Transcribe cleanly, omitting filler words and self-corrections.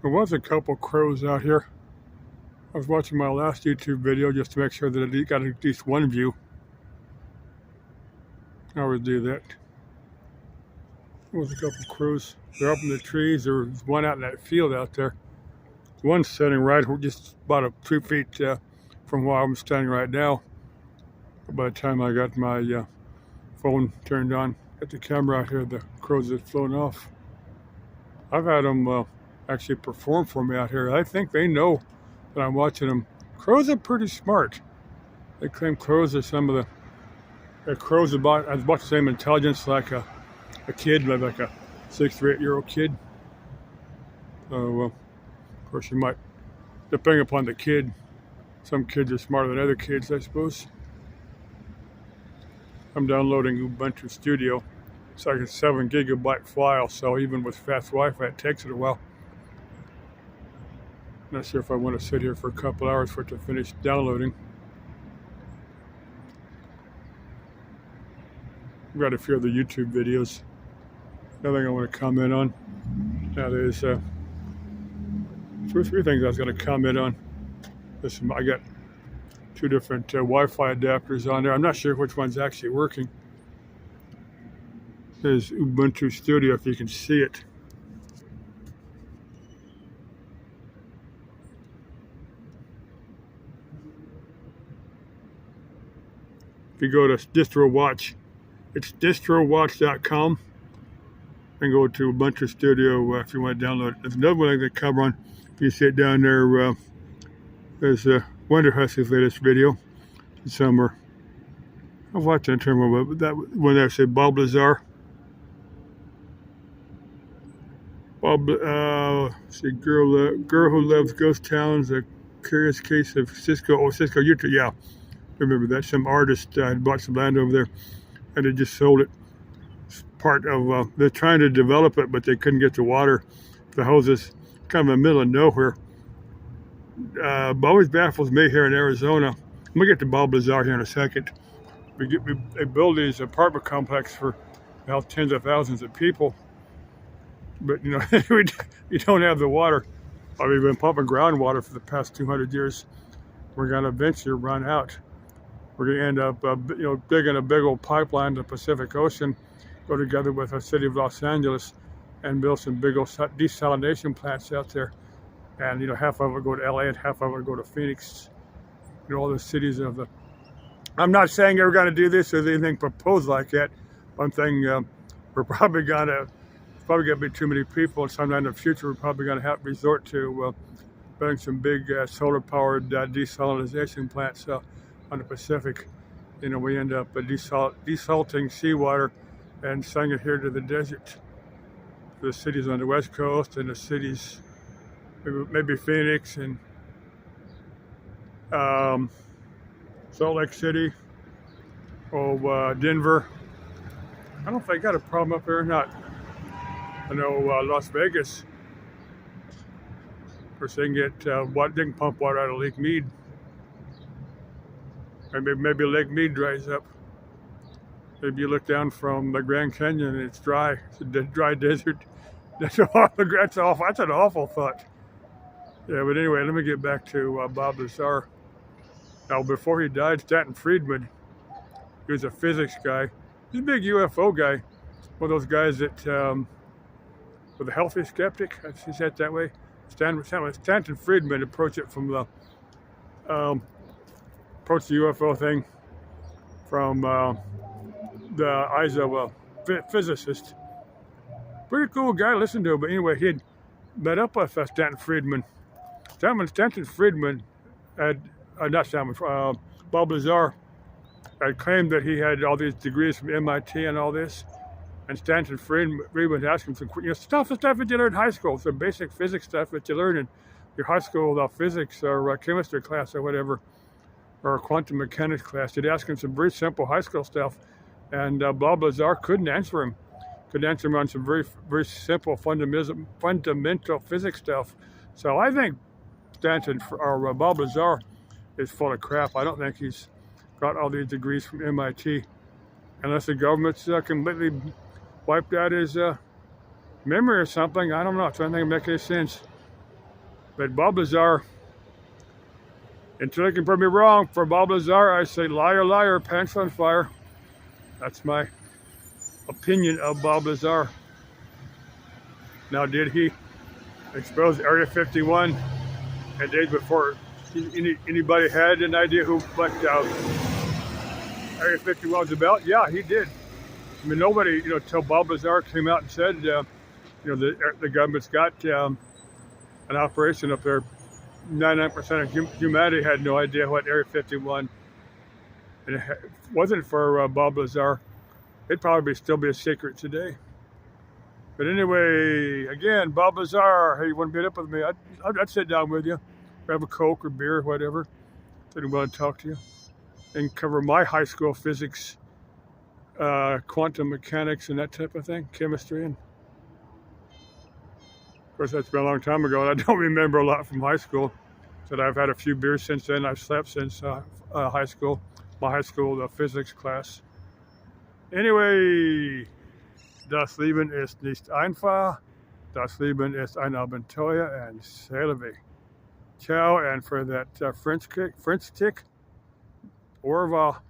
There was a couple crows out here. I was watching my last YouTube video just to make sure that I got at least one view. I always do that. There was a couple crows. They're up in the trees. There was one out in that field out there. One's standing right just about 2 feet from where I'm standing right now. By the time I got my phone turned on, got the camera out here, the crows had flown off. I've had them actually perform for me out here. I think they know that I'm watching them. Crows are pretty smart. They claim crows are some of the crows about the same intelligence like a kid, like a 6 or 8 year old kid. Of course, you might, depending upon the kid, some kids are smarter than other kids, I suppose. I'm downloading Ubuntu Studio. It's like a 7 gigabyte file, so even with fast Wi-Fi, it takes it a while. Not sure if I want to sit here for a couple hours for it to finish downloading. I've got a few other YouTube videos. Another thing I want to comment on. Now there's 2 or 3 things I was going to comment on. Listen, I got 2 different Wi-Fi adapters on there. I'm not sure which one's actually working. There's Ubuntu Studio, if you can see it. If you go to DistroWatch, it's distrowatch.com, and go to Ubuntu Studio if you want to download it. There's another one I can cover on. If you sit down there, there's Wonder Hussey's latest video. Summer. I've watched that term about that one there said Bob Lazar. See, girl who loves ghost towns, a curious case of Cisco, Utah. Yeah, remember that. Some artist had bought some land over there, and they just sold it. It's part of, they're trying to develop it, but they couldn't get the water. The houses kind of in the middle of nowhere. Always baffles me here in Arizona. I'm gonna get to Bob Lazar here in a second. They build these apartment complex for tens of thousands of people, but you don't have the water. We've been pumping groundwater for the past 200 years. We're gonna eventually run out. We're gonna end up, digging a big old pipeline to the Pacific Ocean, go together with the city of Los Angeles, and build some big old desalination plants out there. And half of it go to LA and half of it go to Phoenix. All the cities of the. I'm not saying they're going to do this or anything proposed like that. One thing, we're probably going to be too many people, and sometime in the future we're probably going to have to resort to building some big solar-powered desalination plants on the Pacific. We end up desalting seawater and sending it here to the desert. The cities on the West Coast and the cities. Maybe Phoenix and Salt Lake City, Denver. I don't know if they got a problem up there or not. I know Las Vegas, of course, they can get they can pump water out of Lake Mead. Maybe Lake Mead dries up. Maybe you look down from the Grand Canyon and it's dry. It's a dry desert. That's awful. That's an awful thought. Yeah, but anyway, let me get back to Bob Lazar. Now, before he died, Stanton Friedman, he was a physics guy. He's a big UFO guy. One of those guys that, with a healthy skeptic, I see that that way. Stanton Friedman approached it from the, approached the UFO thing from the eyes of a physicist. Pretty cool guy to listen to, but anyway, he had met up with Stanton Friedman. Stanton Friedman had, Bob Lazar had claimed that he had all these degrees from MIT and all this. And Stanton Friedman asked him some stuff that you learned in high school, some basic physics stuff that you learn in your high school physics or chemistry class or whatever, or quantum mechanics class. He'd ask him some very simple high school stuff. And Bob Lazar couldn't answer him. Could answer him on some very, very simple fundamental physics stuff. So I think Bob Lazar is full of crap. I don't think he's got all these degrees from MIT, unless the government's completely wiped out his memory or something. I don't know. I don't think it makes any sense. But Bob Lazar, until they can prove me wrong, for Bob Lazar, I say liar, liar, pants on fire. That's my opinion of Bob Lazar. Now, did he expose Area 51 and days before anybody had an idea what Area 51 was about? Yeah, he did. I mean, nobody, till Bob Lazar came out and said, the government's got an operation up there. 99% of humanity had no idea what Area 51, and if it wasn't for Bob Lazar, it'd probably still be a secret today. But anyway, again, Bob Lazar, hey, you want to meet up with me? I'd sit down with you, grab a Coke or beer or whatever. I'd want to talk to you and cover my high school physics, quantum mechanics, and that type of thing, chemistry. And of course, that's been a long time ago, and I don't remember a lot from high school. But I've had a few beers since then. I've slept since high school, my high school physics class. Anyway, das Leben ist nicht einfach. Das Leben ist ein Abenteuer and Salve. Ciao, and for that French tick, au revoir.